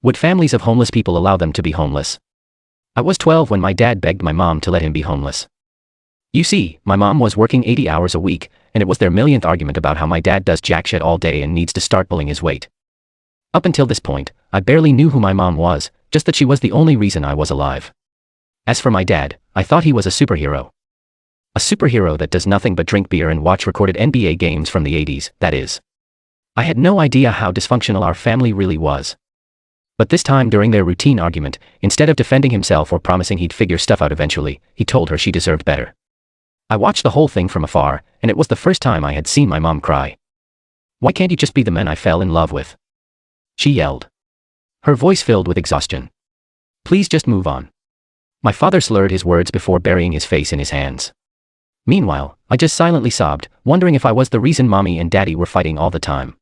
Would families of homeless people allow them to be homeless? I was 12 when my dad begged my mom to let him be homeless. You see, my mom was working 80 hours a week, and it was their millionth argument about how my dad does jack shit all day and needs to start pulling his weight. Up until this point, I barely knew who my mom was, just that she was the only reason I was alive. As for my dad, I thought he was a superhero. A superhero that does nothing but drink beer and watch recorded NBA games from the 80s, that is. I had no idea how dysfunctional our family really was. But this time during their routine argument, instead of defending himself or promising he'd figure stuff out eventually, he told her she deserved better. I watched the whole thing from afar, and it was the first time I had seen my mom cry. "Why can't you just be the man I fell in love with?" she yelled. Her voice filled with exhaustion. "Please just move on." My father slurred his words before burying his face in his hands. Meanwhile, I just silently sobbed, wondering if I was the reason mommy and daddy were fighting all the time.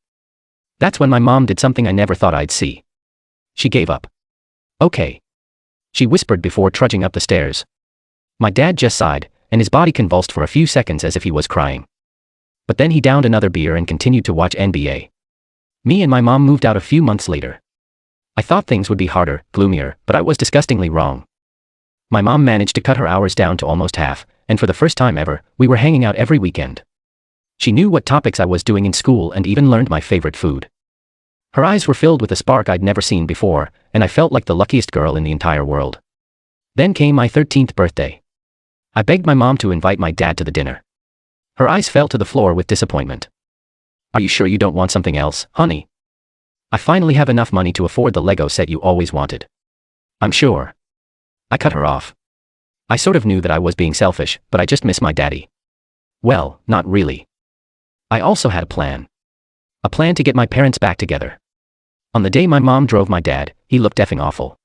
That's when my mom did something I never thought I'd see. She gave up. "Okay," she whispered before trudging up the stairs. My dad just sighed, and his body convulsed for a few seconds as if he was crying. But then he downed another beer and continued to watch NBA. Me and my mom moved out a few months later. I thought things would be harder, gloomier, but I was disgustingly wrong. My mom managed to cut her hours down to almost half, and for the first time ever, we were hanging out every weekend. She knew what topics I was doing in school and even learned my favorite food. Her eyes were filled with a spark I'd never seen before, and I felt like the luckiest girl in the entire world. Then came my 13th birthday. I begged my mom to invite my dad to the dinner. Her eyes fell to the floor with disappointment. "Are you sure you don't want something else, honey? I finally have enough money to afford the Lego set you always wanted." "I'm sure." I cut her off. I sort of knew that I was being selfish, but I just miss my daddy. Well, not really. I also had a plan. A plan to get my parents back together. On the day my mom drove my dad, he looked effing awful.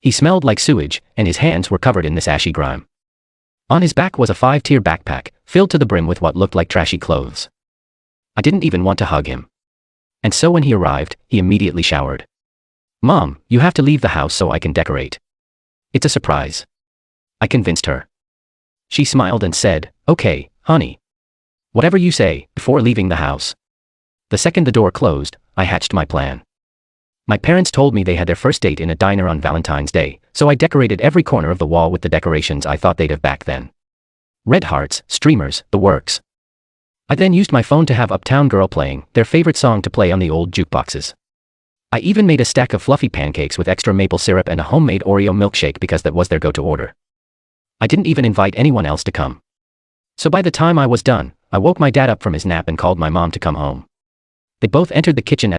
He smelled like sewage, and his hands were covered in this ashy grime. On his back was a 5-tier backpack, filled to the brim with what looked like trashy clothes. I didn't even want to hug him. And so when he arrived, he immediately showered. "Mom, you have to leave the house so I can decorate. It's a surprise." I convinced her. She smiled and said, "Okay, honey. Whatever you say," before leaving the house. The second the door closed, I hatched my plan. My parents told me they had their first date in a diner on Valentine's Day, so I decorated every corner of the wall with the decorations I thought they'd have back then. Red hearts, streamers, the works. I then used my phone to have Uptown Girl playing, their favorite song to play on the old jukeboxes. I even made a stack of fluffy pancakes with extra maple syrup and a homemade Oreo milkshake because that was their go-to order. I didn't even invite anyone else to come. So by the time I was done, I woke my dad up from his nap and called my mom to come home. They both entered the kitchen at